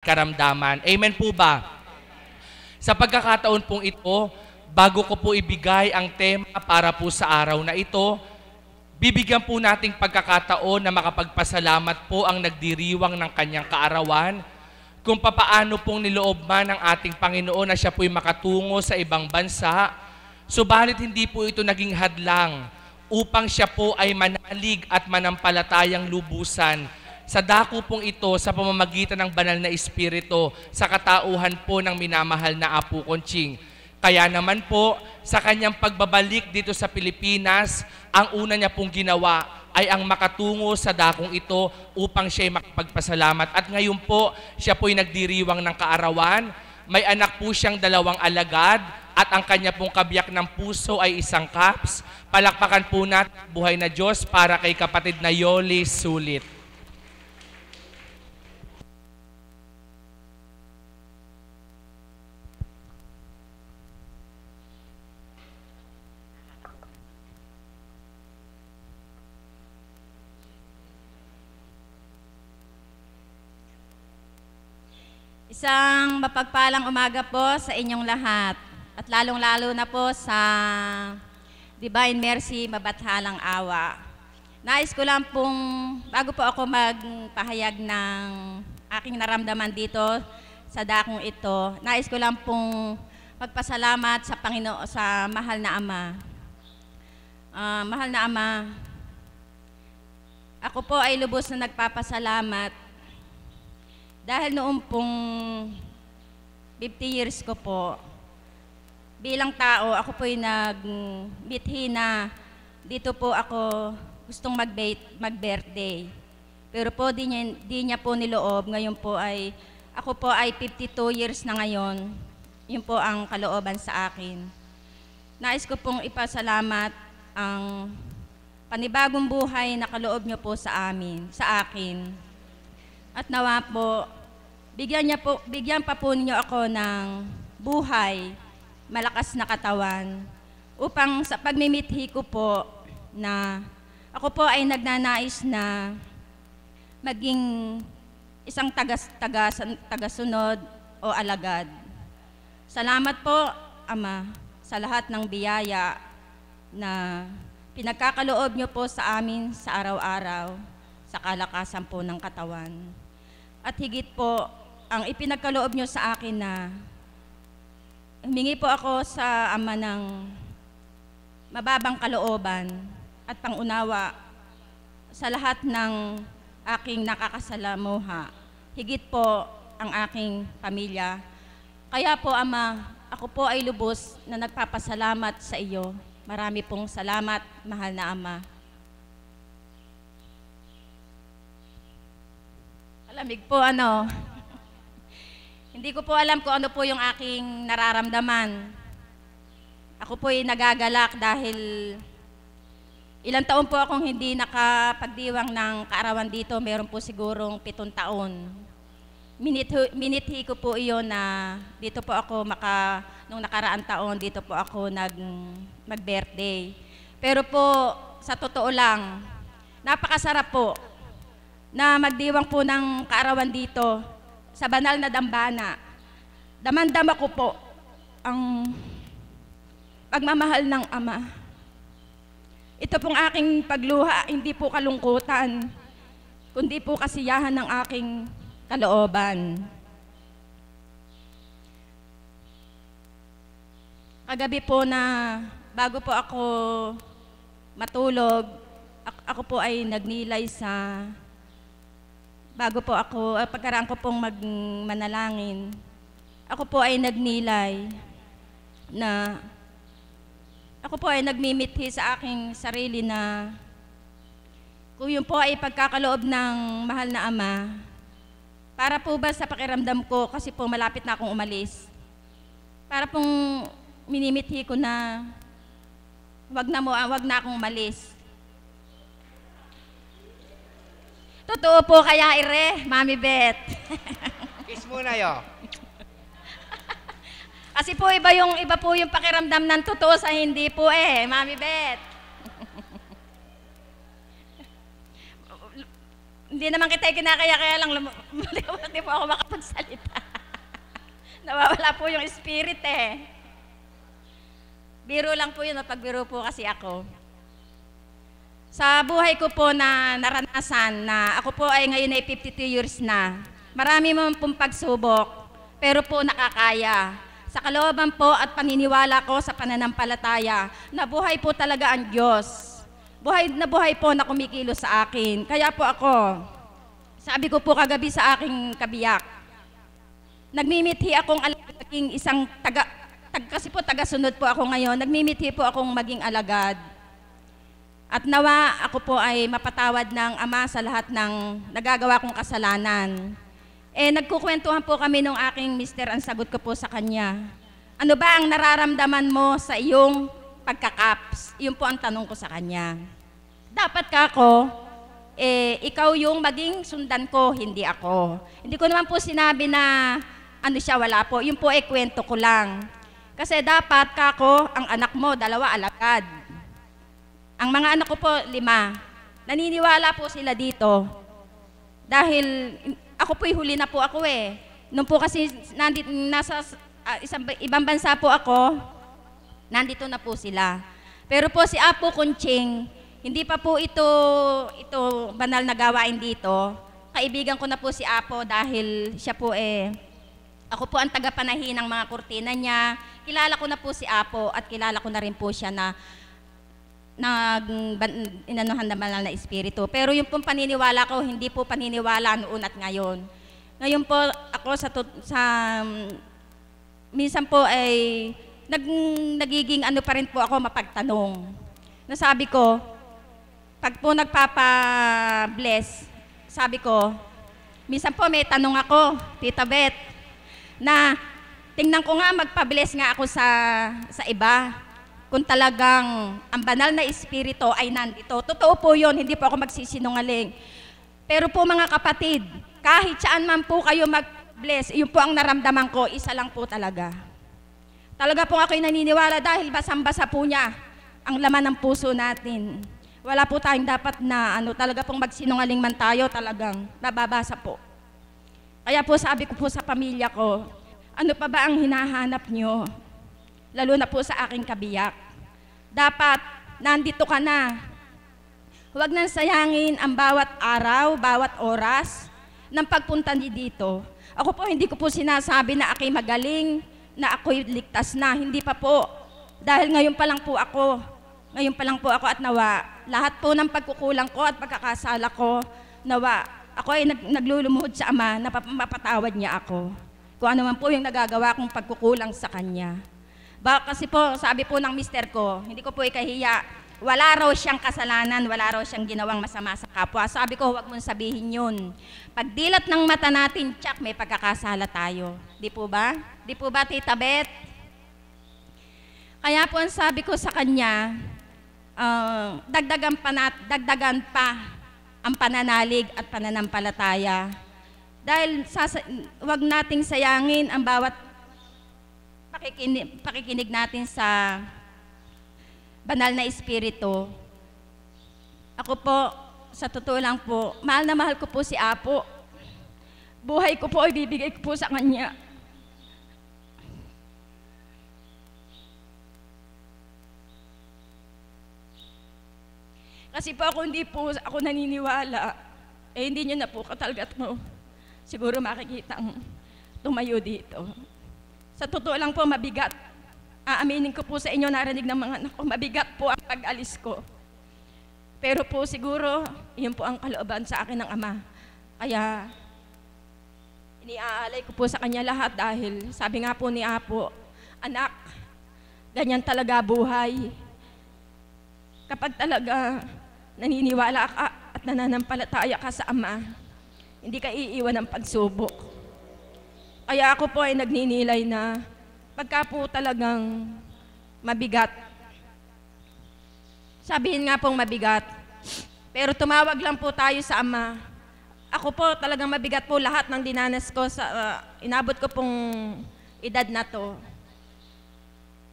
karamdaman. Amen po ba? Sa pagkakataon pong ito, bago ko po ibigay ang tema para po sa araw na ito, bibigyan po nating pagkakataon na makapagpasalamat po ang nagdiriwang ng kanyang kaarawan, kung papaano pong niloob man ng ating Panginoon na siya po'y makatungo sa ibang bansa, subalit hindi po ito naging hadlang upang siya po ay manalig at manampalatayang lubusan sa dako pong ito sa pamamagitan ng banal na Espiritu sa katauhan po ng minamahal na Apo Conching. Kaya naman po, sa kanyang pagbabalik dito sa Pilipinas, ang una niya pong ginawa ay ang makatungo sa dakong ito upang siya ay makapagpasalamat. At ngayon po, siya po'y nagdiriwang ng kaarawan. May anak po siyang 2 alagad at ang kanya pong kabiyak ng puso ay 1 caps. Palakpakan po natin buhay na Diyos para kay kapatid na Yoli Sulit. Isang mapagpalang umaga po sa inyong lahat at lalong-lalo na po sa Divine Mercy Mabathalang Awa. Nais ko lang pong, bago po ako magpahayag ng aking naramdaman dito sa dakong ito, nais ko lang pong magpasalamat sa Panginoon, sa mahal na Ama. Mahal na Ama, ako po ay lubos na nagpapasalamat dahil noong pong 50 years ko po, bilang tao, ako po'y nagbithi na dito po ako gustong mag-birthday. Pero po di niya po niloob. Ngayon po ay, ako po ay 52 years na ngayon. Yun po ang kalooban sa akin. Nais ko pong ipasalamat ang panibagong buhay na kaloob niyo po sa akin. At nawa po, bigyan pa po ninyo ako ng buhay, malakas na katawan, upang sa pagmimithi ko po na ako po ay nagnanais na maging isang tagasunod o alagad. Salamat po, Ama, sa lahat ng biyaya na pinagkakaloob niyo po sa amin sa araw-araw, sa kalakasan po ng katawan. At higit po, ang ipinagkaloob nyo sa akin na humingi po ako sa Ama ng mababang kalooban at pangunawa sa lahat ng aking nakakasalamuha. Higit po ang aking pamilya. Kaya po, Ama, ako po ay lubos na nagpapasalamat sa iyo. Marami pong salamat, mahal na Ama. Lamig po Hindi ko po alam kung ano po yung aking nararamdaman. Ako po ay nagagalak dahil ilang taon po akong hindi nakapagdiwang ng kaarawan dito. Meron po sigurong 7 taon. Minithi ko po iyon na dito po ako nung nakaraang taon, dito po ako mag-birthday. Pero po, sa totoo lang, napakasarap po na magdiwang po ng kaarawan dito sa banal na dambana. Damandama ko po ang pagmamahal ng Ama. Ito pong aking pagluha, hindi po kalungkutan, kundi po kasiyahan ng aking kalooban. Kagabi po na bago po ako matulog, ako po ay nagnilay bago po ako, pagkaraan ko pong manalangin, ako po ay nagnilay na ako po ay nagmimithi sa aking sarili na kung yun po ay pagkakaloob ng mahal na Ama, para po ba sa pakiramdam ko, kasi po malapit na akong umalis, para pong minimithi ko na wag na akong umalis. Totoo po kaya, Mami Beth. Kiss muna yo. Kasi po iba po yung pakiramdam ng totoo sa hindi po Mami Beth. Hindi naman kita kinakaya, kaya lang hindi po ako makapagsalita. Nawawala po yung spirit eh. Biro lang po yun, pagbiro po kasi ako. Sa buhay ko po na naranasan na ako po ay ngayon ay 52 years na. Marami mo pong pagsubok, pero po nakakaya. Sa kalooban po at paniniwala ko sa pananampalataya, na buhay po talaga ang Diyos. Buhay na buhay po na kumikilos sa akin. Kaya po ako, sabi ko po kagabi sa aking kabiyak, nagmimithi akong maging isang kasi po taga-sunod po ako ngayon, nagmimithi po akong maging alagad. At nawa ako po ay mapatawad ng Ama sa lahat ng nagagawa kong kasalanan. Nagkukwentuhan po kami nung aking mister, ang sagot ko po sa kanya, ano ba ang nararamdaman mo sa iyong pagkakaps? Yun po ang tanong ko sa kanya. Dapat ka ako, ikaw yung maging sundan ko, hindi ako. Hindi ko naman po sinabi na ano siya, wala po. Yun po kwento ko lang. Kasi dapat ka ako, ang anak mo, 2 alagad. Ang mga anak ko po, 5. Naniniwala po sila dito. Dahil ako po'y huli na po ako eh. Nung po kasi nasa ibang bansa po ako, nandito na po sila. Pero po si Apo Kunching, hindi pa po ito banal na gawain dito. Kaibigan ko na po si Apo dahil siya po ako po ang tagapanahin ng mga kurtina niya. Kilala ko na po si Apo at kilala ko na rin po siya na inanuhan na banal na espiritu. Pero yung pong paniniwala ko, hindi po paniniwala noon at ngayon. Ngayon po ako minsan po ay nagiging ano pa rin po ako mapagtanong. Nasabi ko, pag po nagpapa-bless, sabi ko, minsan po may tanong ako, Tita Beth, na tingnan ko nga magpa-bless nga ako sa iba. Kung talagang ang banal na espiritu ay nandito. Totoo po yun, hindi po ako magsisinungaling. Pero po mga kapatid, kahit saan man po kayo mag-bless, yun po ang naramdaman ko, isa lang po talaga. Talaga po ako'y naniniwala dahil basang-basa po niya ang laman ng puso natin. Wala po tayong dapat na talaga pong magsinungaling man tayo, talagang nababasa po. Kaya po sabi ko po sa pamilya ko, ano pa ba ang hinahanap nyo? Lalo na po sa aking kabiyak. Dapat, nandito ka na. Huwag nang sayangin ang bawat araw, bawat oras ng pagpunta niyo dito. Ako po, hindi ko po sinasabi na ako'y magaling, na ako'y ligtas na. Hindi pa po. Dahil ngayon pa lang po ako. Ngayon pa lang po ako at nawa. Lahat po ng pagkukulang ko at pagkakasala ko, nawa. Ako ay naglulumuhod sa Ama na mapatawad niya ako. Kung ano man po yung nagagawa kong pagkukulang sa Kanya. Kasi po, sabi po ng mister ko, hindi ko po ikahiya, wala raw siyang kasalanan, wala raw siyang ginawang masama sa kapwa. Sabi ko, huwag mong sabihin yun. Pagdilat ng mata natin, tsak, may pagkakasala tayo. Di po ba? Di po ba, Tita Beth? Kaya po, ang sabi ko sa kanya, dagdagan pa ang pananalig at pananampalataya. Dahil huwag nating sayangin ang bawat pakikinig natin sa banal na espiritu. Ako po, sa totoo lang po, mahal na mahal ko po si Apo. Buhay ko po ay bibigay ko po sa kanya. Kasi po ako hindi po ako naniniwala, hindi niyo na po katalgat mo. Siguro makikita ang tumayo dito. Sa totoo lang po, mabigat. Aaminin ko po sa inyo, narinig ng mga anak ko, mabigat po ang pag-alis ko. Pero po siguro, yun po ang kalooban sa akin ng Ama. Kaya, iniaalay ko po sa kanya lahat dahil sabi nga po ni Apo, anak, ganyan talaga buhay. Kapag talaga naniniwala ka at nananampalataya ka sa Ama, hindi ka iiwan ng pagsubok. Kaya ako po ay nagninilay na pagka po talagang mabigat, sabihin nga pong mabigat, pero tumawag lang po tayo sa Ama. Ako po talagang mabigat po lahat ng dinanas ko sa inabot ko pong edad na to.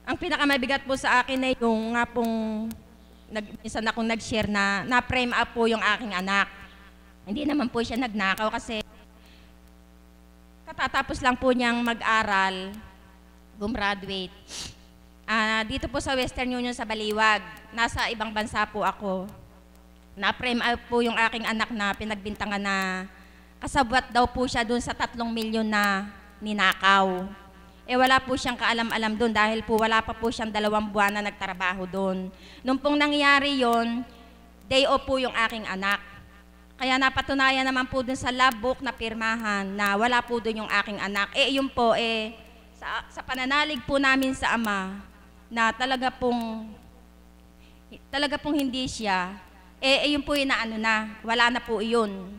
Ang pinakamabigat po sa akin ay yung nga pong minsan akong nag-share na na-frame up po yung aking anak. Hindi naman po siya nagnakaw kasi katatapos lang po niyang mag-aral, gumraduate. Dito po sa Western Union sa Baliwag, nasa ibang bansa po ako. Na-frame out po yung aking anak na pinagbintangan na kasabwat daw po siya doon sa 3 milyon na ninakaw. Wala po siyang kaalam-alam doon dahil po wala pa po siyang 2 buwan na nagtrabaho doon. Nung pong nangyari yon, day off po yung aking anak. Kaya napatunayan naman po doon sa logbook na pirmahan na wala po doon yung aking anak. Yun po, sa pananalig po namin sa ama, na talaga pong hindi siya, yun po yung wala na po yun.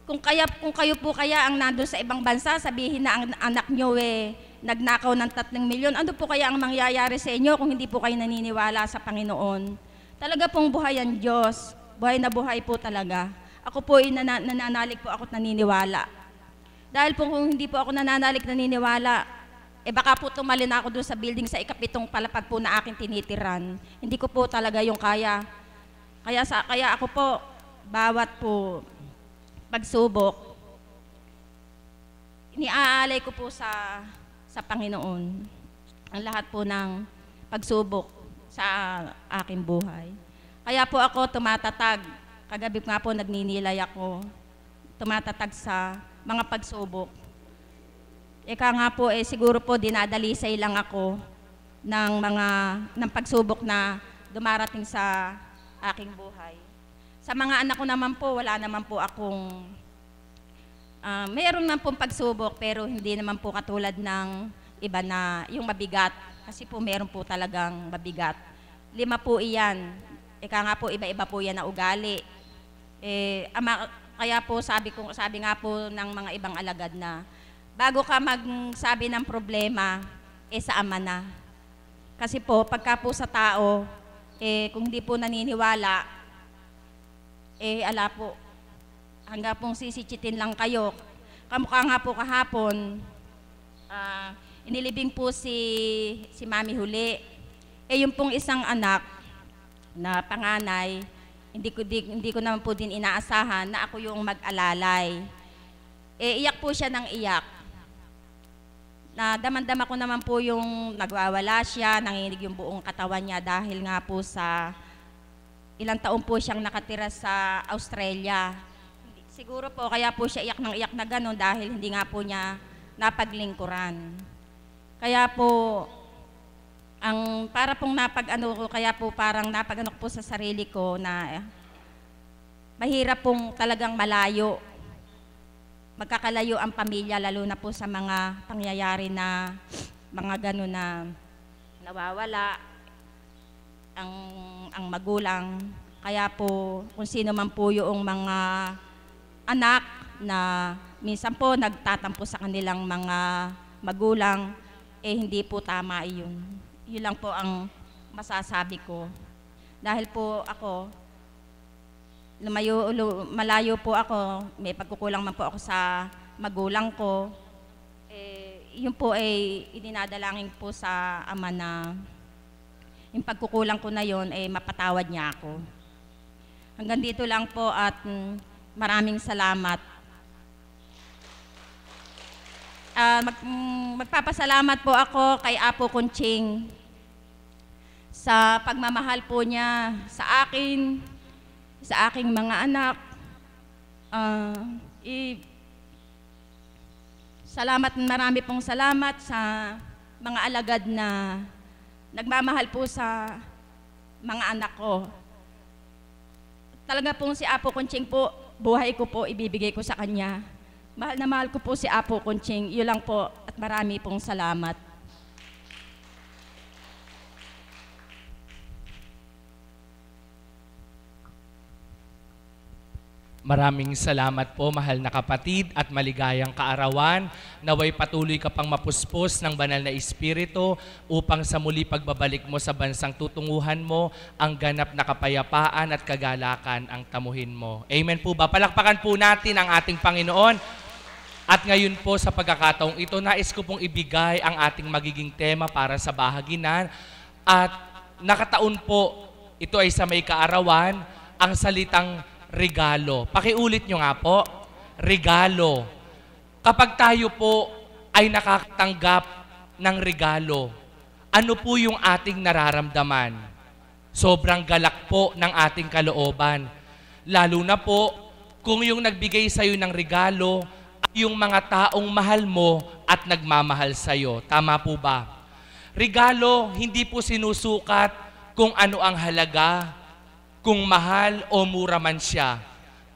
Kung kayo po kaya ang nandun sa ibang bansa, sabihin na ang anak nyo nagnakaw ng 3 milyon, ano po kaya ang mangyayari sa inyo kung hindi po kayo naniniwala sa Panginoon? Talaga pong buhay ang Diyos, buhay na buhay po talaga. Ako po nananalig po ako naniniwala. Dahil po kung hindi po ako naniniwala, baka po tumalon ako doon sa building sa ika-7 palapag po na aking tinitiran. Hindi ko po talaga yung kaya. Kaya ako po, bawat po pagsubok, iniaalay ko po sa Panginoon ang lahat po ng pagsubok sa aking buhay. Kaya po ako tumatatag. Kagabi nga po nagninilay ako. Tumatatag sa mga pagsubok. Ika nga po, siguro po dinadalisay lang ako ng pagsubok na dumarating sa aking buhay. Sa mga anak ko naman po, wala naman po akong, mayroon naman pong pagsubok, pero hindi naman po katulad ng iba na yung mabigat. Kasi po meron po talagang mabigat. 5 po iyan. Ika nga po, iba-iba po yan na ugali. Kaya po sabi nga po ng mga ibang alagad na, bago ka magsabi ng problema, sa ama na. Kasi po, pagka po sa tao, kung hindi po naniniwala, ala po, hanggang pong sisichitin lang kayo. Kamukha nga po kahapon, inilibing po si Mami Huli. Yung pong isang anak na panganay, hindi ko naman po din inaasahan na ako yung mag-alalay. Iyak po siya ng iyak. Na damang-dama ko naman po yung nagwawala siya, nanginginig yung buong katawan niya dahil nga po sa ilang taon po siyang nakatira sa Australia. Siguro po kaya po siya iyak ng iyak na gano'n dahil hindi nga po niya napaglingkuran. Kaya po, para pong parang napag-ano ko po sa sarili ko na mahirap pong talagang malayo. Magkakalayo ang pamilya, lalo na po sa mga pangyayari na mga gano'n na nawawala ang magulang. Kaya po, kung sino man po yung mga anak na minsan po nagtatampo sa kanilang mga magulang, hindi po tama yun. Yun lang po ang masasabi ko. Dahil po ako, malayo po ako, may pagkukulang man po ako sa magulang ko. Yun po idinadalangin po sa ama na yung pagkukulang ko na yun, mapatawad niya ako. Hanggang dito lang po at maraming salamat. Magpapasalamat po ako kay Apo Kunching sa pagmamahal po niya sa akin, sa aking mga anak. Marami pong salamat sa mga alagad na nagmamahal po sa mga anak ko. Talaga pong si Apo Kunching po, buhay ko po ibibigay ko sa kanya. Mahal na mahal ko po si Apo Kunching. Yun lang po at marami pong salamat. Maraming salamat po, mahal na kapatid, at maligayang kaarawan. Naway patuloy ka pang mapuspos ng banal na Espiritu upang sa muli pagbabalik mo sa bansang tutunguhan mo, ang ganap na kapayapaan at kagalakan ang tamuhin mo. Amen po ba? Palakpakan po natin ang ating Panginoon. At ngayon po sa pagkakataong ito, nais ko pong ibigay ang ating magiging tema para sa bahaginan. At nakataon po, ito ay sa may kaarawan, ang salitang regalo. Pakiulit nyo nga po, regalo. Kapag tayo po ay nakakatanggap ng regalo, ano po yung ating nararamdaman? Sobrang galak po ng ating kalooban. Lalo na po kung yung nagbigay sa'yo ng regalo ay yung mga taong mahal mo at nagmamahal sa'yo. Tama po ba? Regalo, hindi po sinusukat kung ano ang halaga, kung mahal o mura man siya.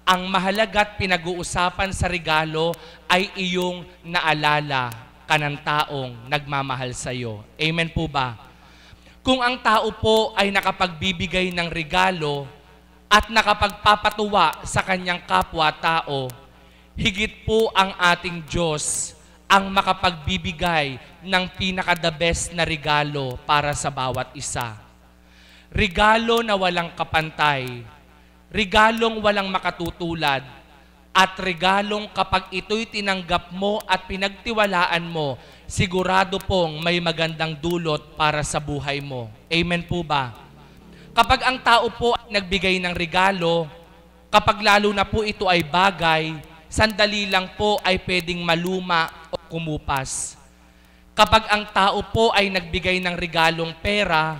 Ang mahalaga at pinag-uusapan sa regalo ay iyong naalala ka ng taong nagmamahal sa'yo. Amen po ba? Kung ang tao po ay nakapagbibigay ng regalo at nakapagpapatuwa sa kanyang kapwa-tao, higit po ang ating Diyos ang makapagbibigay ng pinaka-the best na regalo para sa bawat isa. Regalo na walang kapantay, regalong walang makatutulad, at regalong kapag ito'y tinanggap mo at pinagtiwalaan mo, sigurado pong may magandang dulot para sa buhay mo. Amen po ba? Kapag ang tao po ay nagbigay ng regalo, kapag lalo na po ito ay bagay, sandali lang po ay pwedeng maluma o kumupas. Kapag ang tao po ay nagbigay ng regalong pera,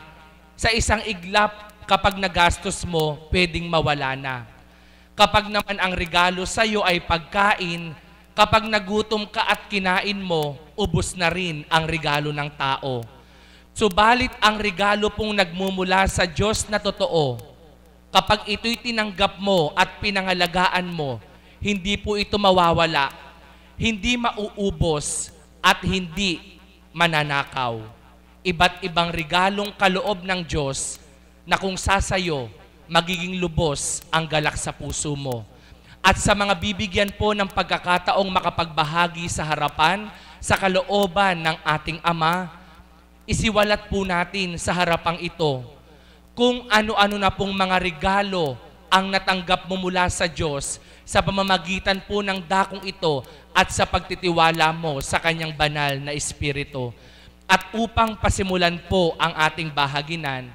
sa isang iglap kapag nagastos mo, pwedeng mawala na. Kapag naman ang regalo sa iyo ay pagkain, kapag nagutom ka at kinain mo, ubos na rin ang regalo ng tao. Subalit ang regalo pong nagmumula sa Diyos na totoo, kapag ito'y tinanggap mo at pinangalagaan mo, hindi po ito mawawala, hindi mauubos, at hindi mananakaw. Iba't ibang regalong kaloob ng Diyos na kung sasayo, magiging lubos ang galak sa puso mo. At sa mga bibigyan po ng pagkakataong makapagbahagi sa harapan, sa kalooban ng ating Ama, isiwalat po natin sa harapang ito kung ano-ano na pong mga regalo ang natanggap mo mula sa Diyos sa pamamagitan po ng dakong ito at sa pagtitiwala mo sa Kanyang banal na Espiritu. At upang pasimulan po ang ating bahaginan,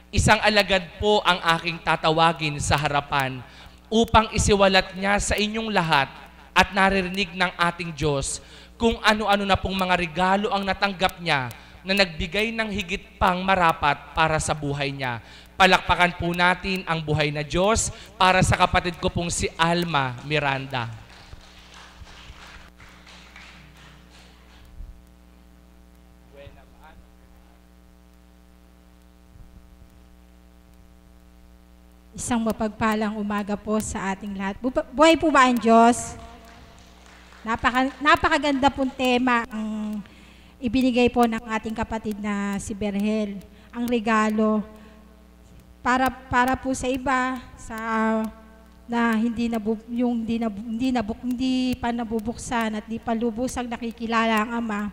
isang alagad po ang aking tatawagin sa harapan upang isiwalat niya sa inyong lahat at naririnig ng ating Diyos kung ano-ano na pong mga regalo ang natanggap niya na nagbigay ng higit pang marapat para sa buhay niya. Palakpakan po natin ang buhay na Diyos para sa kapatid ko pong si Alma Miranda. Isang mapagpalang umaga po sa ating lahat. Buhay po ba ang Diyos? Napakaganda pong tema ang ibinigay po ng ating kapatid na si Berhel. Ang regalo para po sa iba na hindi pa nabubuksan at di pa lubusang nakikilala ang Ama.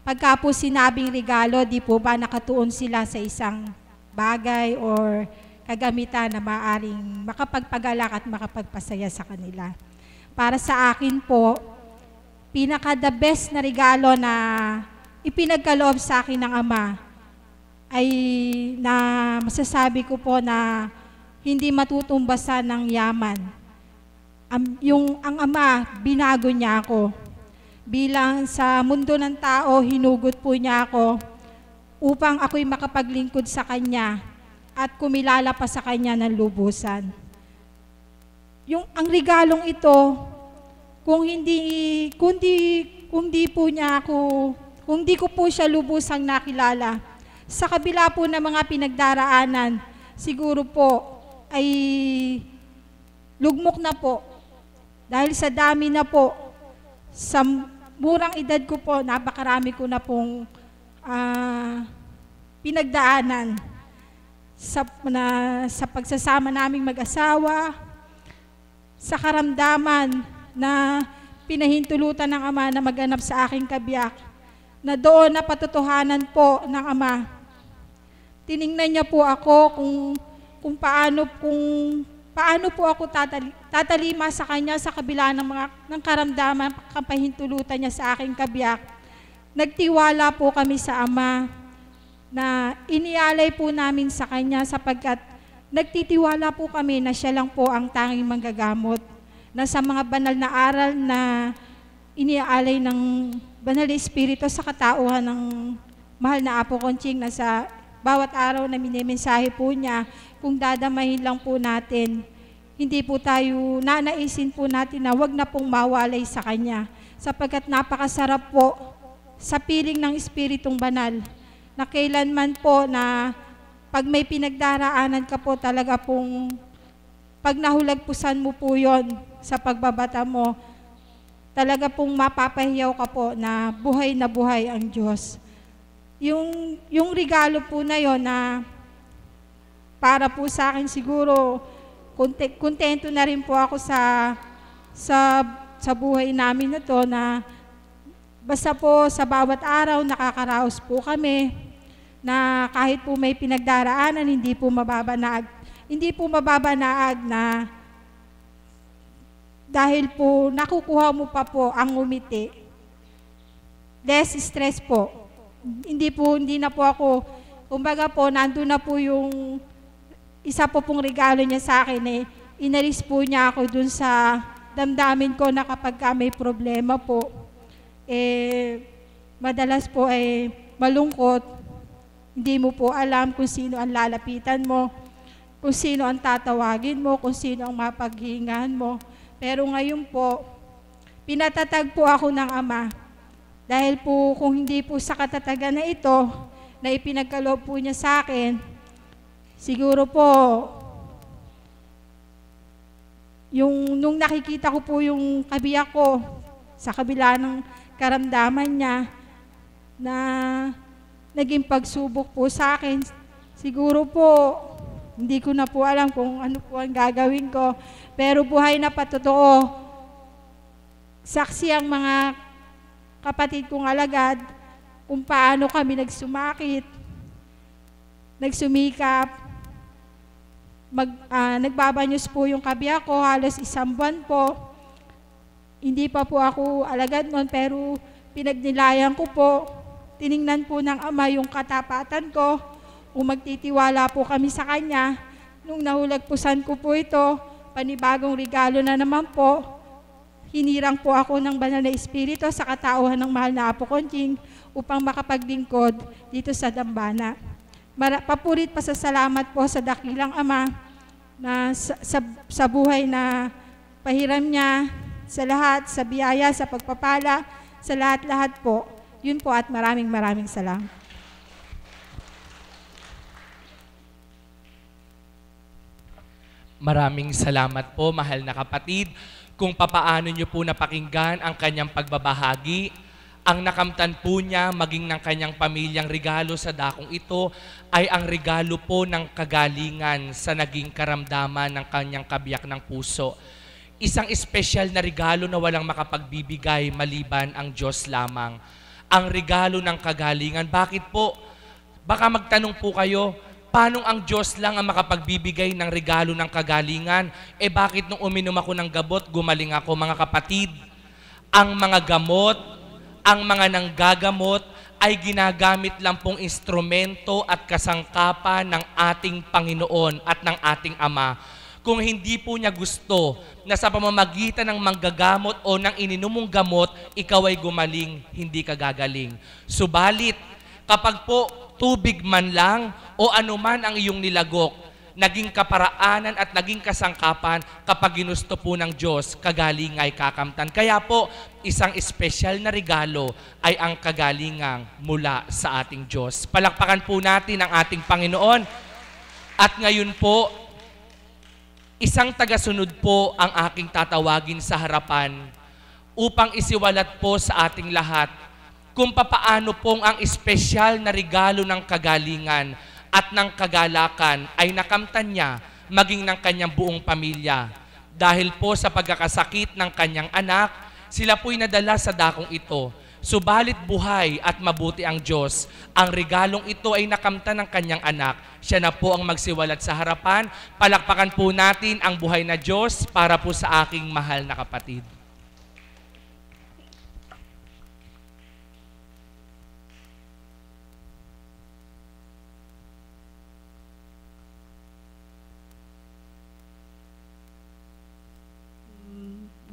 Pagka po sinabing regalo, di po ba nakatuon sila sa isang bagay or kagamitan na maaaring makapagpagalak at makapagpasaya sa kanila. Para sa akin po, pinaka-the best na regalo na ipinagkaloob sa akin ng Ama ay na masasabi ko po na hindi matutumbasan ng yaman. Ang Ama, binago niya ako. Bilang sa mundo ng tao, hinugot po niya ako upang ako'y makapaglingkod sa Kanya at kumilala pa sa Kanya ng lubusan. Ang regalong ito, kung di ko po siya lubusang nakilala, sa kabila po ng mga pinagdaraanan, siguro po ay lugmok na po. Dahil sa dami na po, sa murang edad ko po, napakarami ko na pong pinagdaanan sa pagsasama naming mag-asawa, sa karamdaman na pinahintulutan ng Ama na maganap sa aking kabiyak, na doon na patotohanan po ng Ama. Tiningnan niya po ako kung paano po ako tatalima sa Kanya sa kabila ng karamdaman, kapahintulutan niya sa aking kabiyak. Nagtiwala po kami sa Ama na inialay po namin sa Kanya sapagkat nagtitiwala po kami na siya lang po ang tanging manggagamot, na sa mga banal na aral na iniaalay ng Banal na Espiritu sa katauhan ng mahal na Apo Conching, na sa bawat araw na minimensahe po niya, kung dadamahin lang po natin, hindi po tayo, nanaisin po natin na wag na pong mawalay sa Kanya, sapagkat napakasarap po sa piling ng Espiritong Banal, na kailanman po na pag may pinagdaraanan ka po talaga pong, pag nahulagpusan mo po yon sa pagbabata mo, talaga pong mapapahiyaw ka po na buhay ang Diyos. Yung regalo po na yon na para po sa akin siguro, kontento na rin po ako sa buhay namin na to, na basta po sa bawat araw nakakaraos po kami, na kahit po may pinagdaraanan, hindi po mababanaag na dahil po nakukuha mo pa po ang ngumiti. Less stress po. Hindi na po ako, kumbaga po, nandun na po yung isa po pong regalo niya sa akin, inalis po niya ako dun sa damdamin ko na kapag may problema po, madalas po malungkot, hindi mo po alam kung sino ang lalapitan mo, kung sino ang tatawagin mo, kung sino ang mapaghingahan mo. Pero ngayon po, pinatatag po ako ng Ama. Dahil po kung hindi po sa katatagan na ito, na ipinagkaloob po niya sa akin, siguro po, nung nakikita ko po yung kabiyak ko, sa kabila ng karamdaman niya, na naging pagsubok po sa akin, siguro po, hindi ko na po alam kung ano po ang gagawin ko. Pero buhay na patotoo, saksi ang mga kapatid kong alagad kung paano kami nagsumakit, nagsumikap, nagbabanyos po yung kabiyak ko, halos 1 buwan po. Hindi pa po ako alagad noon, pero pinagnilayan ko po, tiningnan po ng Ama yung katapatan ko, kung magtitiwala po kami sa Kanya. Nung nahulagpusan ko po ito, panibagong regalo na naman po, hinirang po ako ng Banal na Espiritu sa katauhan ng mahal na Apo Conching upang makapaglingkod dito sa dambana. Papurit pasasalamat po sa dakilang Ama na sa buhay na pahiram niya, sa lahat, sa biyaya, sa pagpapala, sa lahat-lahat po. Yun po, at maraming salamat. Maraming salamat po, mahal na kapatid, kung papaano niyo po napakinggan ang kanyang pagbabahagi. Ang nakamtan po niya, maging ng kanyang pamilyang regalo sa dakong ito, ay ang regalo po ng kagalingan sa naging karamdaman ng kanyang kabiyak ng puso. Isang espesyal na regalo na walang makapagbibigay maliban ang Diyos lamang. Ang regalo ng kagalingan. Bakit po? Baka magtanong po kayo, paano ang Diyos lang ang makapagbibigay ng regalo ng kagalingan? Bakit nung uminom ako ng gamot, gumaling ako? Mga kapatid, ang mga gamot, ang mga nanggagamot ay ginagamit lang pong instrumento at kasangkapan ng ating Panginoon at ng ating Ama. Kung hindi po niya gusto na sa pamamagitan ng manggagamot o ng ininom mong gamot, ikaw ay gumaling, hindi ka gagaling. Subalit, kapag po tubig man lang o anuman ang iyong nilagok, naging kaparaanan at naging kasangkapan, kapag ginusto po ng Diyos, kagaling ay kakamtan. Kaya po, isang espesyal na regalo ay ang kagalingang mula sa ating Diyos. Palakpakan po natin ang ating Panginoon. At ngayon po, isang tagasunod po ang aking tatawagin sa harapan upang isiwalat po sa ating lahat kung papaano pong ang espesyal na regalo ng kagalingan at ng kagalakan ay nakamtan niya maging ng kanyang buong pamilya. Dahil po sa pagkakasakit ng kanyang anak, sila po'y nadala sa dakong ito. Subalit buhay at mabuti ang Diyos. Ang regalong ito ay nakamtan ng kanyang anak. Siya na po ang magsiwalat sa harapan. Palakpakan po natin ang buhay na Diyos para po sa aking mahal na kapatid.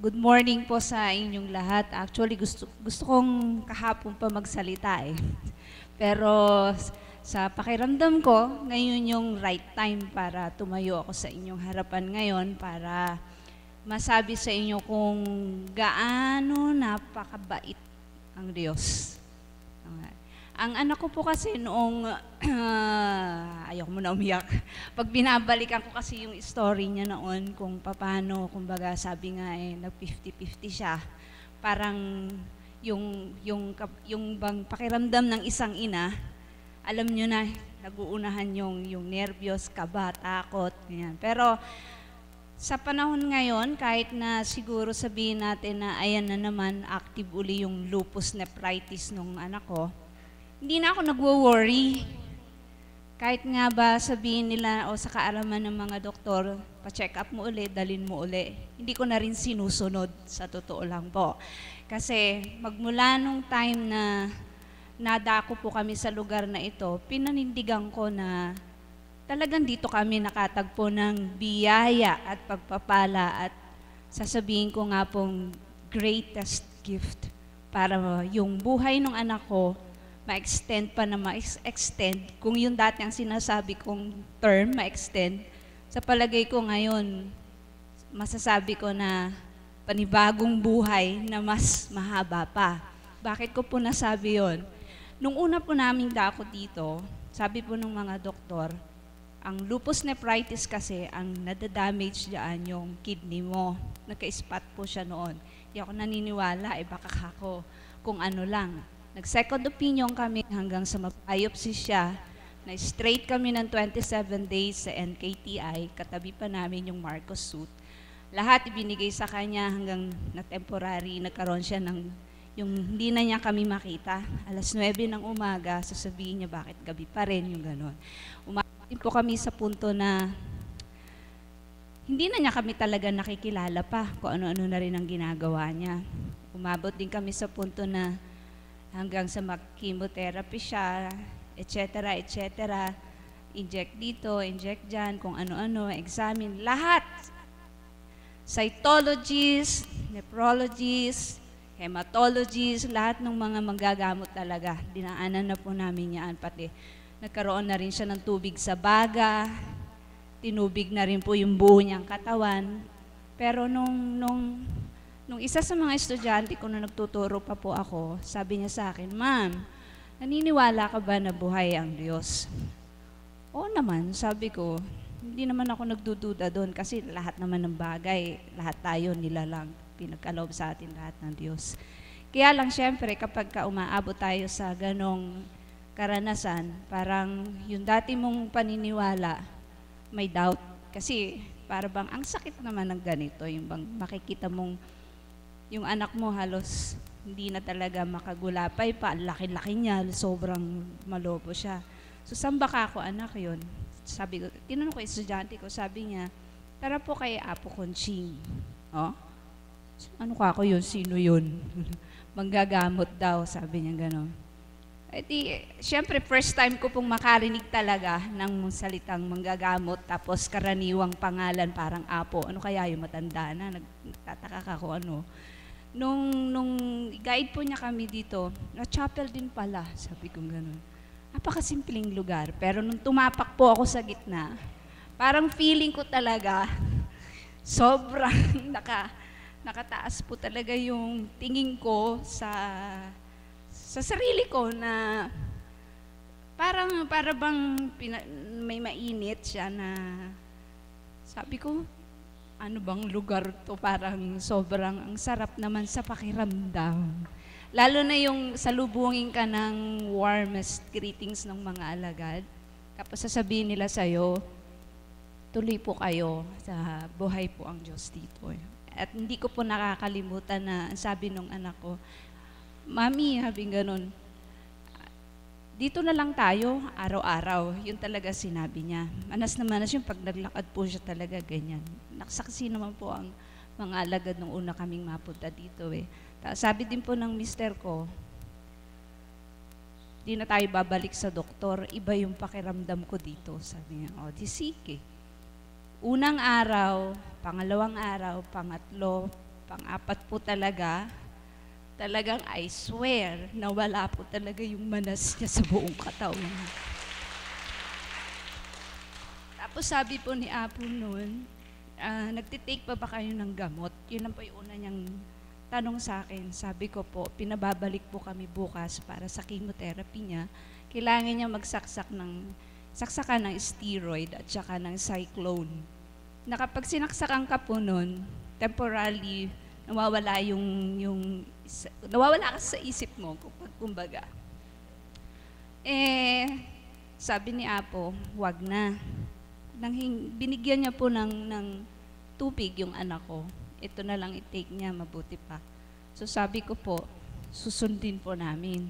Good morning po sa inyong lahat. Actually, gusto kong kahapon pa magsalita eh. Pero sa pakiramdam ko, ngayon yung right time para tumayo ako sa inyong harapan ngayon para masabi sa inyo kung gaano napakabait ang Diyos. Ang anak ko po kasi noong, ayoko muna umiyak, pag binabalikan ko kasi yung story niya noon kung paano, kumbaga sabi nga eh, nag-50-50 siya, parang yung bang pakiramdam ng isang ina, alam nyo na, nag-uunahan yung nervyos, kaba, takot, ganyan. Pero sa panahon ngayon, kahit na siguro sabihin natin na ayan na naman, active uli yung lupus nephritis nung anak ko, hindi na ako nagwo-worry. Kahit nga ba sabihin nila o sa kaalaman ng mga doktor, pa-check up mo uli, dalin mo uli. Hindi ko na rin sinusunod, sa totoo lang po. Kasi magmula nung time na nadako po kami sa lugar na ito, pinanindigan ko na talagang dito kami nakatagpo ng biyaya at pagpapala at sasabihin ko nga pong greatest gift para yung buhay ng anak ko ma-extend pa na ma-extend. Kung yung dati ang sinasabi kong term, ma-extend, sa palagay ko ngayon, masasabi ko na panibagong buhay na mas mahaba pa. Bakit ko po nasabi yon? Nung una po namin dako dito, sabi po ng mga doktor, ang lupus nephritis kasi, ang nadadamage dyan yung kidney mo. Nagka-spot po siya noon. Hindi ako naniniwala, baka ako kung ano lang. Nag-second opinion kami hanggang sa mag-biopsy siya, na straight kami ng 27 days sa NKTI, katabi pa namin yung Marcos suit. Lahat ibinigay sa kanya hanggang na temporary, nagkaroon siya ng, yung hindi na niya kami makita. Alas 9 ng umaga, sasabihin niya bakit gabi pa rin, yung gano'n. Umabot po kami sa punto na hindi na niya kami talaga nakikilala pa kung ano-ano na rin ang ginagawa niya. Umabot din kami sa punto na hanggang sa mag-chemotherapy siya, etc., etc., inject dito, inject dyan, kung ano-ano, examine, lahat. Cytologist, nephrologist, hematologist, lahat ng mga manggagamot talaga. Dinaanan na po namin yan, pati nagkaroon na rin siya ng tubig sa baga, tinubig na rin po yung buo niyang katawan. Pero nung isa sa mga estudyante ko na nagtuturo pa po ako, sabi niya sa akin, "Ma'am, naniniwala ka ba na buhay ang Diyos?" Oo naman, sabi ko. Hindi naman ako nagdududa doon kasi lahat naman ng bagay, lahat tayo nilalang, pinagkaloob sa atin lahat ng Diyos. Kaya lang syempre kapag umaabot tayo sa ganong karanasan, parang yung dati mong paniniwala, may doubt. Kasi para bang ang sakit naman ng ganito, yung bang makikita mong yung anak mo halos hindi na talaga makagulapay pa, laki-laki niya, sobrang malobo siya. So, saan ba ka ako, anak, yun? Sabi ko, tinanong ko yung estudyante ko, sabi niya, tara po kay Apo Conching. Oh? Ano ka ako yun? Sino yun? Manggagamot daw, sabi niya gano'n. Siyempre, first time ko pong makarinig talaga ng salitang manggagamot, tapos karaniwang pangalan, parang Apo. Ano kaya yung matanda na? Nagtataka ka kung ano. Nung guide po niya kami dito, na-chapel din pala, sabi kong gano'n. Napakasimpleng lugar, pero nung tumapak po ako sa gitna, parang feeling ko talaga, sobrang nakataas po talaga yung tingin ko sa sarili ko na para bang may mainit siya na sabi ko, ano bang lugar to, parang sobrang ang sarap naman sa pakiramdam. Lalo na yung salubungin ka ng warmest greetings ng mga alagad. Tapos sasabihin nila sa'yo, tuloy po kayo, sa buhay po ang Diyos dito. At hindi ko po nakakalimutan na sabi nung anak ko, Mami, habing ganun, dito na lang tayo, araw-araw. Yun talaga sinabi niya. Manas na manas yung pag naglakad po siya talaga, ganyan. Nakasaksi naman po ang mga alagad nung una kaming mapunta dito eh. Sabi din po ng mister ko, di na tayo babalik sa doktor, iba yung pakiramdam ko dito. Sabi niya, di sige. Unang araw, pangalawang araw, pangatlo, Pang-apat po talaga, talagang I swear na wala po talaga yung manas niya sa buong katawan. Tapos sabi po ni Apo noon, nagtitake pa ba kayo ng gamot? Yun lang po yung una niyang tanong sa akin. Sabi ko po, pinababalik po kami bukas para sa chemotherapy niya. Kailangan niya saksakan ng steroid at saka ng cyclone. Na kapag sinaksakan ka po nun, temporarily, nawawala nawawala ka sa isip mo, kumbaga. Sabi ni Apo, wag na. Binigyan niya po ng tubig yung anak ko. Ito na lang i-take niya, mabuti pa. So sabi ko po, susundin po namin.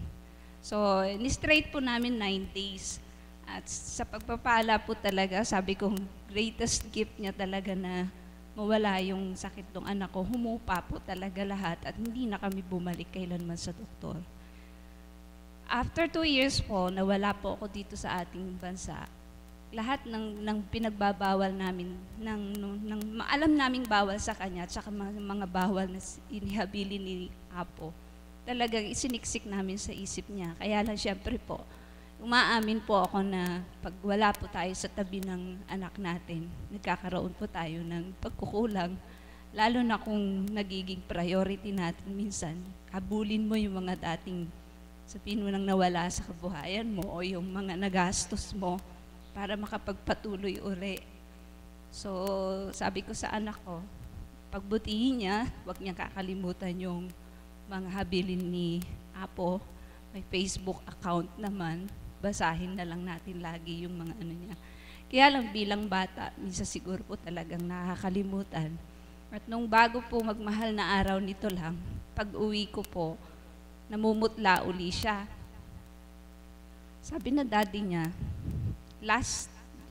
So, ni-straight po namin 9 days. At sa pagpapala po talaga, sabi ko, greatest gift niya talaga na mawala yung sakit ng anak ko. Humupa po talaga lahat at hindi na kami bumalik kailanman sa doktor. After 2 years po, nawala po ako dito sa ating bansa. Lahat ng pinagbabawal namin, alam naming bawal sa kanya, at saka mga bawal na inihabili ni Apo, talagang isiniksik namin sa isip niya. Kaya lang siyempre po, umaamin po ako na pag wala po tayo sa tabi ng anak natin, nagkakaroon po tayo ng pagkukulang, lalo na kung nagiging priority natin minsan, habulin mo yung mga dating sabihin mo nang nawala sa kabuhayan mo o yung mga nagastos mo para makapagpatuloy uli. So, sabi ko sa anak ko, pagbutihin niya, huwag niya kakalimutan yung mga habilin ni Apo. May Facebook account naman, basahin na lang natin lagi yung mga ano niya. Kaya lang bilang bata, minsan siguro po talagang nakakalimutan. At nung bago po magmahal na araw nito lang, pag uwi ko po, namumutla uli siya. Sabi na daddy niya,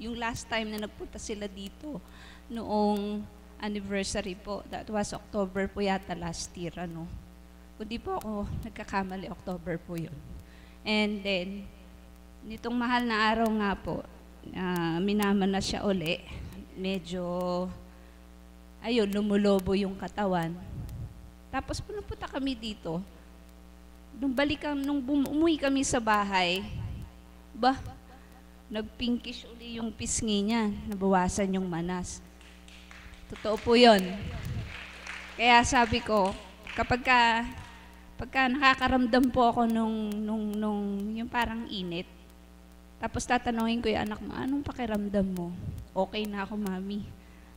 yung last time na nagpunta sila dito, noong anniversary po, that was October po yata last year, ano. Kung di po ako nagkakamali, October po yun. And then, nitong mahal na araw nga po, minaman na siya uli. Medyo, ayun, lumulobo yung katawan. Tapos pumunta kami dito. Nung umuwi kami sa bahay, nagpinkish uli yung pisngi niya, nabawasan yung manas. Totoo po yun. Kaya sabi ko, pagka nakakaramdam po ako yung parang init, tapos tatanungin ko yung anak mo, anong pakiramdam mo? Okay na ako, mami.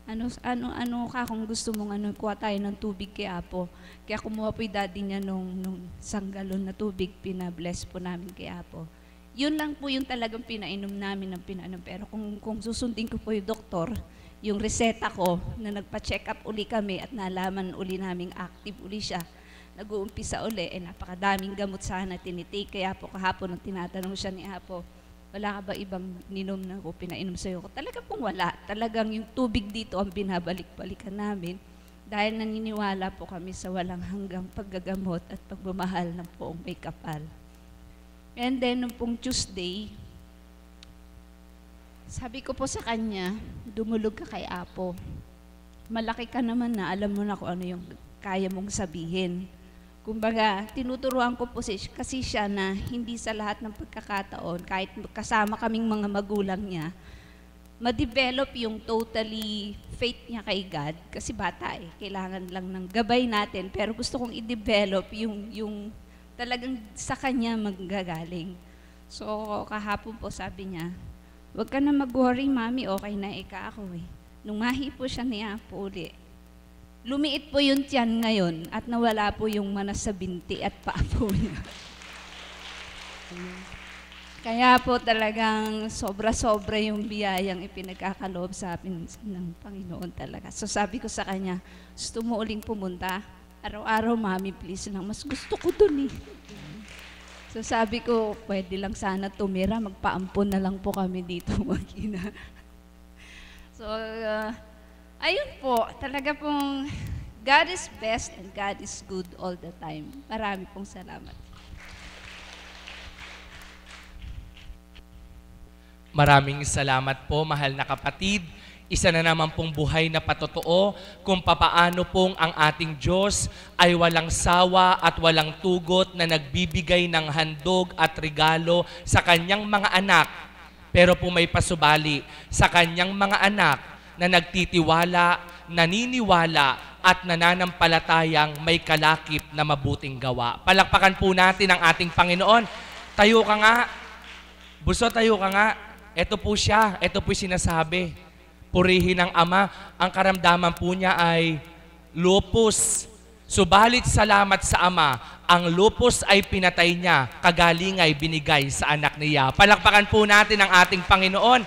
Ano ka kung gusto mong kuha tayo ng tubig kay Apo. Kaya kumuha po yung daddy niya nung isang galon na tubig, pinabless po namin kay Apo. Yun lang po yung talagang pinainom namin ng pinainom. Pero kung susundin ko po yung doktor, yung reseta ko na nagpa-check up uli kami at nalaman uli naming active uli siya, nag-uumpisa uli, napakadaming gamot sana tinitake. Kaya po kahapon nung tinatanong siya ni Apo, wala ka ba ibang ninom na ko pinainom sa'yo ko? Talaga pong wala. Talagang yung tubig dito ang binabalik-balikan namin dahil naniniwala po kami sa walang hanggang paggagamot at pagmamahal ng poong may kapal. And then, nung pong Tuesday, sabi ko po sa kanya, dumulog ka kay Apo. Malaki ka naman na, alam mo na kung ano yung kaya mong sabihin. Kumbaga, tinuturuan ko po kasi siya na hindi sa lahat ng pagkakataon, kahit kasama kaming mga magulang niya, ma-develop yung totally faith niya kay God. Kasi bata kailangan lang ng gabay natin. Pero gusto kong i-develop yung talagang sa kanya manggagaling. So, kahapon po sabi niya, huwag ka na mag-worry, mami, okay na ika ako Nung mahi po siya ni Apo uli, lumiit po yung tiyan ngayon at nawala po yung manas sa binti at paa po niya. Kaya po talagang sobra-sobra yung biyayang ipinagkakaloob sa amin ng Panginoon talaga. So sabi ko sa kanya, gusto mo uling pumunta? Araw-araw, mami, please lang. Mas gusto ko dun So sabi ko, pwede lang sana tumira, magpaampon na lang po kami dito mag-ina. So, ayun po, talaga pong God is best and God is good all the time. Marami pong salamat. Maraming salamat po, mahal na kapatid. Isa na naman pong buhay na patotoo kung papaano pong ang ating Diyos ay walang sawa at walang tugot na nagbibigay ng handog at regalo sa kanyang mga anak. Pero po may pasubali sa kanyang mga anak na nagtitiwala, naniniwala at nananampalatayang may kalakip na mabuting gawa. Palakpakan po natin ang ating Panginoon. Tayo ka nga. Buso, tayo ka nga. Ito po siya. Ito po sinasabi. Purihin ng Ama. Ang karamdaman po niya ay lupus. Subalit salamat sa Ama, ang lupus ay pinatay niya, kagaling ay binigay sa anak niya. Palakpakan po natin ang ating Panginoon.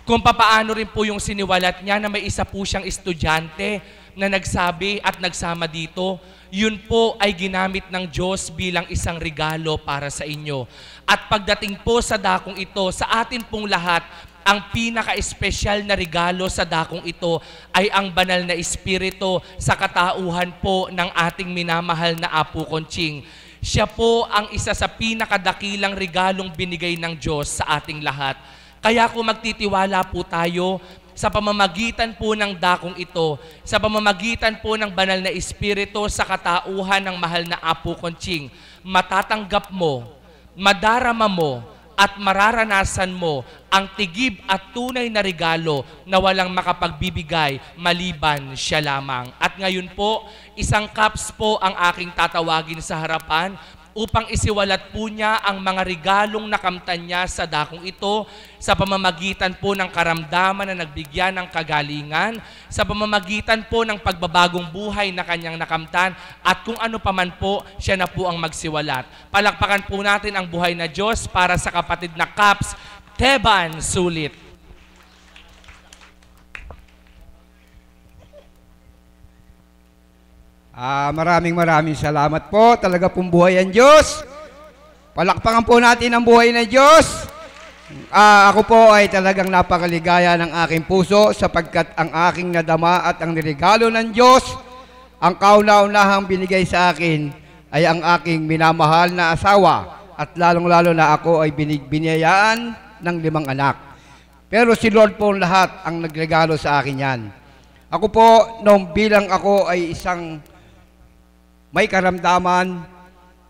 Kung papaano rin po yung siniwalat niya na may isa po siyang estudyante na nagsabi at nagsama dito, yun po ay ginamit ng Diyos bilang isang regalo para sa inyo. At pagdating po sa dakong ito, sa atin pong lahat, ang pinaka-espesyal na regalo sa dakong ito ay ang banal na Espiritu sa katauhan po ng ating minamahal na Apo Conching. Siya po ang isa sa pinakadakilang regalong binigay ng Diyos sa ating lahat. Kaya kung magtitiwala po tayo sa pamamagitan po ng dakong ito, sa pamamagitan po ng banal na Espiritu sa katauhan ng mahal na Apo Conching, matatanggap mo, madarama mo, at mararanasan mo ang tigib at tunay na regalo na walang makapagbibigay maliban siya lamang. At ngayon po, isang cups po ang aking tatawagin sa harapan upang isiwalat po niya ang mga regalong nakamtan niya sa dakong ito sa pamamagitan po ng karamdaman na nagbigyan ng kagalingan, sa pamamagitan po ng pagbabagong buhay na kanyang nakamtan, at kung ano paman po, siya na po ang magsiwalat. Palakpakan po natin ang buhay na Diyos para sa kapatid na Caps, Teban Sulit. Maraming salamat po. Talaga pong buhay ang Diyos. Palakpakan po natin ang buhay ng Diyos. Ako po ay talagang napakaligaya ng aking puso sapagkat ang aking nadama at ang niregalo ng Diyos, ang kauna-unahang binigay sa akin ay ang aking minamahal na asawa at lalong-lalo na ako ay biniyayaan ng 5 anak. Pero si Lord po lahat ang nagregalo sa akin yan. Ako po, nung bilang ako ay isang may karamdaman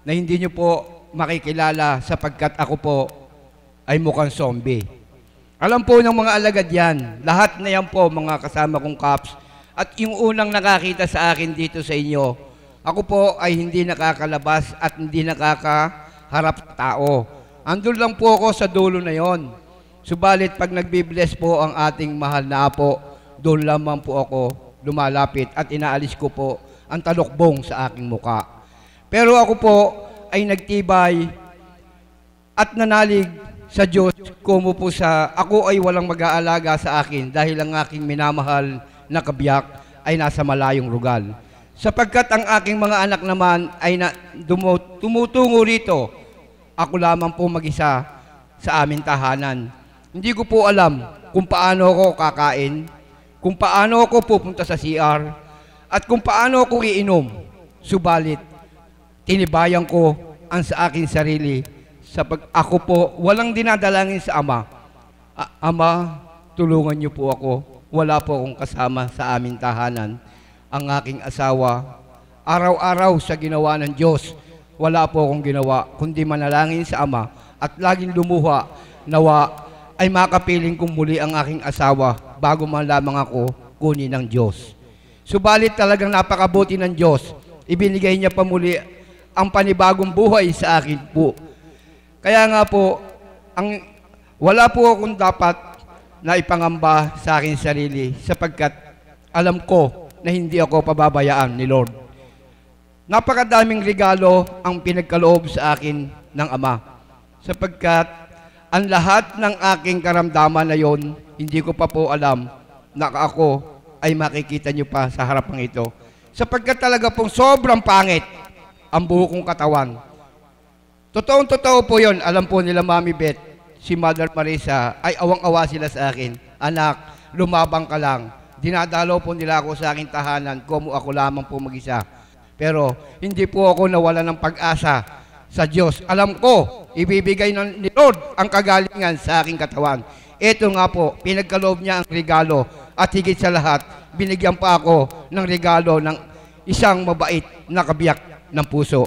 na hindi nyo po makikilala sapagkat ako po ay mukhang zombie. Alam po ng mga alagad yan, lahat na yan po mga kasama kong Caps. At yung unang nakakita sa akin dito sa inyo, ako po ay hindi nakakalabas at hindi nakakaharap sa tao. Andun lang po ako sa dulo na yon. Subalit pag nagbibless po ang ating mahal na Apo, doon lamang po ako lumalapit at inaalis ko po ang talukbong sa aking muka. Pero ako po ay nagtibay at nanalig sa Diyos kumo po sa ako ay walang mag-aalaga sa akin dahil ang aking minamahal na kabiyak ay nasa malayong lugar. Sapagkat ang aking mga anak naman ay tumutungo rito, ako lamang po mag-isa sa aming tahanan. Hindi ko po alam kung paano ako kakain, kung paano ako pupunta sa CR, at kung paano ako iinom. Subalit, tinibayan ko ang sa aking sarili ako po walang dinadalangin sa Ama. Ama, tulungan niyo po ako. Wala po akong kasama sa aming tahanan. Ang aking asawa, araw-araw sa ginawa ng Diyos, wala po akong ginawa, kundi manalangin sa Ama at laging lumuha, nawa ay makapiling kong muli ang aking asawa bago man lamang ako kunin ng Diyos. Subalit talagang napakabuti ng Diyos. Ibinigay niya pa muli ang panibagong buhay sa akin po. Kaya nga po, wala po akong dapat na ipangamba sa aking sarili sapagkat alam ko na hindi ako pababayaan ni Lord. Napakadaming regalo ang pinagkaloob sa akin ng Ama sapagkat ang lahat ng aking karamdaman na yon, hindi ko pa po alam na ako ay makikita nyo pa sa harapang ito. Sapagkat talaga pong sobrang pangit ang buho kong katawan. Totoong-totoo po yun. Alam po nila Mami Beth, si Mother Marisa, ay awang-awa sila sa akin. Anak, lumabang ka lang. Dinadalaw po nila ako sa aking tahanan, como ako lamang po mag-isa. Pero hindi po ako nawala ng pag-asa sa Diyos. Alam ko, ibibigay ni Lord ang kagalingan sa aking katawan. ito nga po, pinagkaloob niya ang regalo at higit sa lahat, binigyan pa ako ng regalo ng isang mabait na kabiyak ng puso.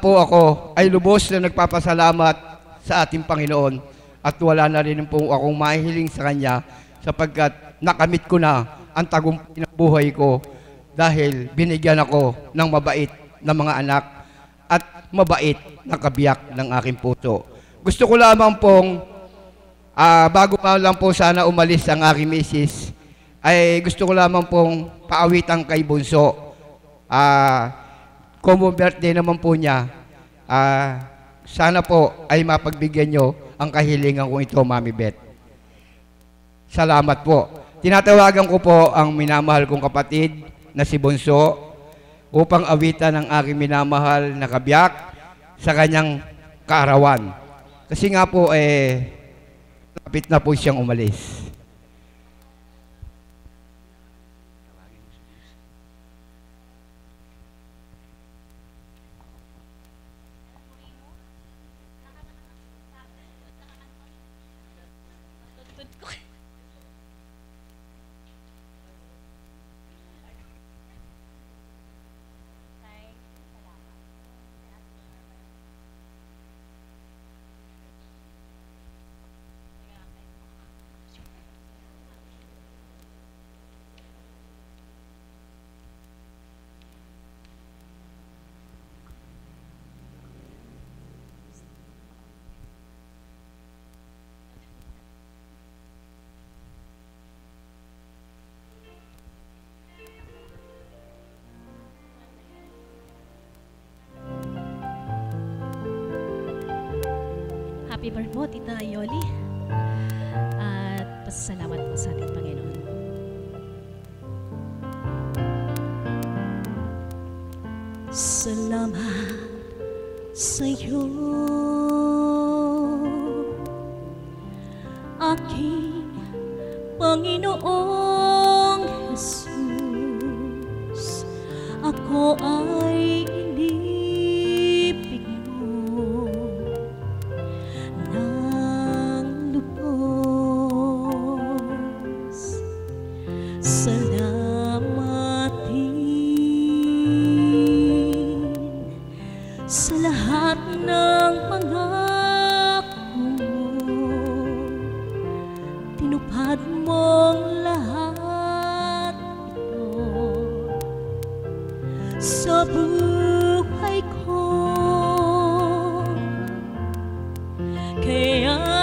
Po ako ay lubos na nagpapasalamat sa ating Panginoon at wala na rin po akong mahihiling sa Kanya sapagkat nakamit ko na ang tagumpay ng buhay ko dahil binigyan ako ng mabait na mga anak at mabait na kabiyak ng aking puso. Gusto ko lamang pong, bago pa lang po sana umalis ang aking misis, ay gusto ko lamang pong paawitan kay Bunso. Kung birthday naman po niya, sana po ay mapagbigyan nyo ang kahilingan kong ito, Mami Beth. Salamat po. Tinatawagan ko po ang minamahal kong kapatid na si Bunso upang awitan ang aking minamahal na kabiyak sa kanyang kaarawan. Kasi nga po, lapit na po siyang umalis. Happy birthday po, Tita Yoli. At pasasalamat po sa ating Panginoon. Salamat sa iyo, aking Panginoong Jesus. Ako ay inibig mo ng lubos. Salamat din sa lahat ng pangako mo. Tinupad mong lahat ito sa buhay ko. Kaya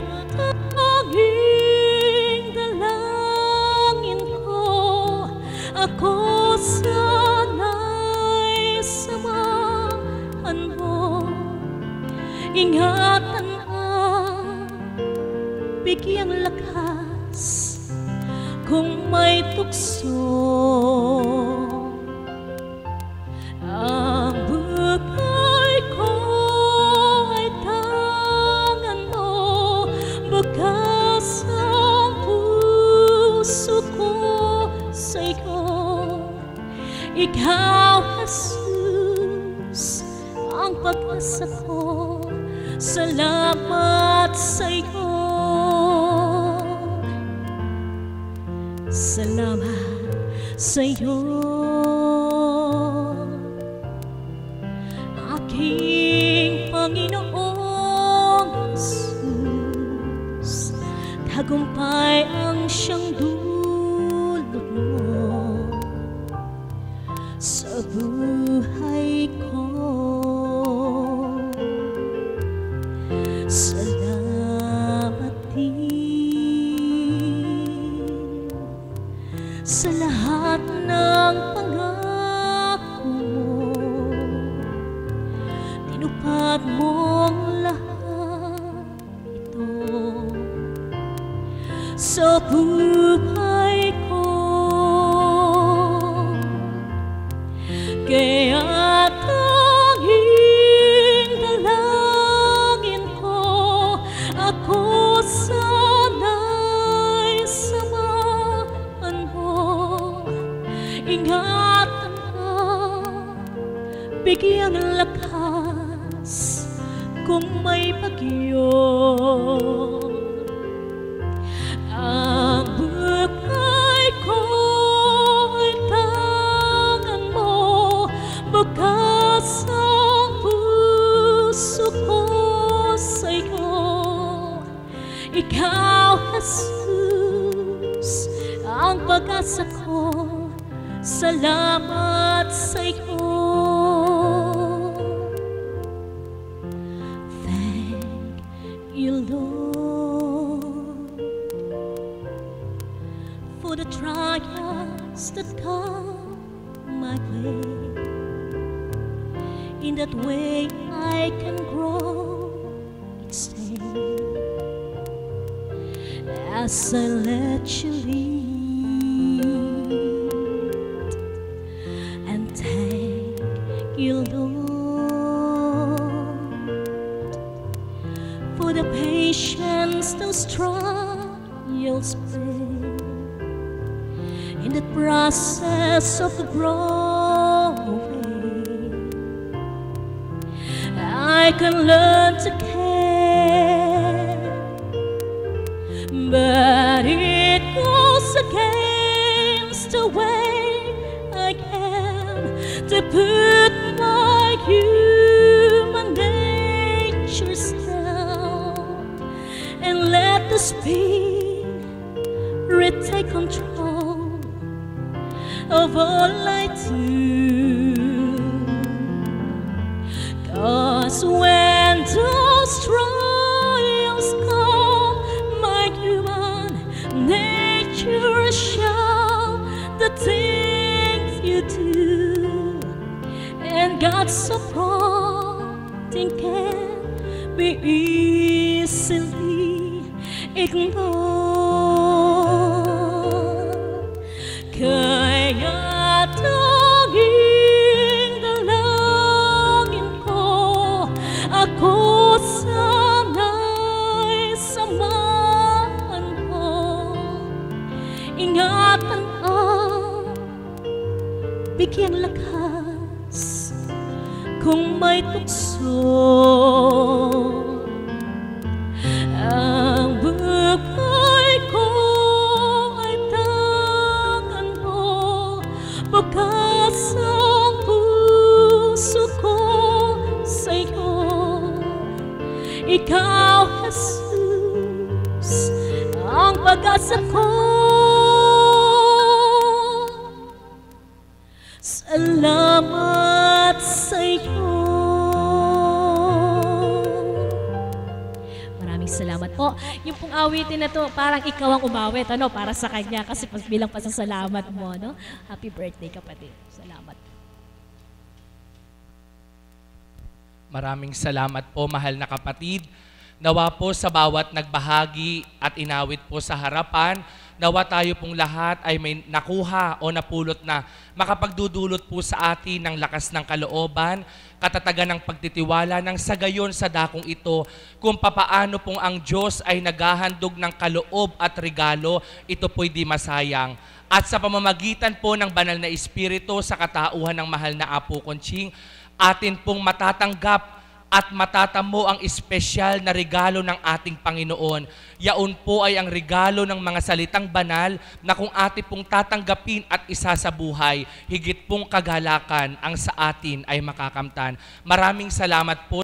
tanging dalangin ko, ako sana'y samahan mo. Ingatan at bigyang lakas kung may tukso. Ang buhay ko ay tangan mo, bukas ang puso ko sa iyo. Ikaw, Jesus, ang pag-asa ko. Salamat sa iyo. Salamat sa iyo, aking Panginoong Jesus. Tagumpay ang siyang dulot mo sa buhay ko. Salamat din sa lahat ng pangako mo. Tinupad mong lahat ito sa buhay ko. Kaya tanging dalangin ko, ako sana'y samahan mo. Ingatan at bigyang lakas kung may bagyo. Ang buhay ko ay tangan mo, bukas ang puso ko sa'yo. Ikaw, Jesus, ang pag-asa ko, salamat sa'yo. Thank you, Lord, for the trials that come my way. In that way I can grow each day as I let you lead. And thank you, Lord, for the patience those trials bring. In the process of the growing, I can learn to care, but it goes against the way I am to put my human nature down and let the Spirit take control of all I do. 'Cause when those trials come, my human nature show the things you do, and God's so prompting can be easily ignored. Kaya tanging dalangin ko, ako sana'y samahan mo. Ingatan ang bigyang lakas kung may tukso. Ang buhay ko ay tangan mo, bukas ang puso ko sa'yo. Ikaw, Jesus, ang pag-asa ko. Salamat sa'yo. Maraming salamat po. Yung pong awitin na to, parang ikaw ang umawit, ano, para sa kanya kasi bilang pasasalamat mo, no? Happy birthday, kapatid. Salamat. Maraming salamat po, mahal na kapatid. Nawa po sa bawat nagbahagi at inawit po sa harapan, nawa tayo pong lahat ay may nakuha o napulot na makapagdudulot po sa atin ng lakas ng kalooban, katatagan ng pagtitiwala ng sa gayon sa dakong ito, kung papaano pong ang Diyos ay naghahandog ng kaloob at regalo, ito po'y di masayang. At sa pamamagitan po ng banal na Espiritu sa katauhan ng mahal na Apo Conching, atin pong matatanggap at matatamo ang espesyal na regalo ng ating Panginoon. Yaon po ay ang regalo ng mga salitang banal na kung atin pong tatanggapin at isasabuhay, higit pong kagalakan ang sa atin ay makakamtan. Maraming salamat po.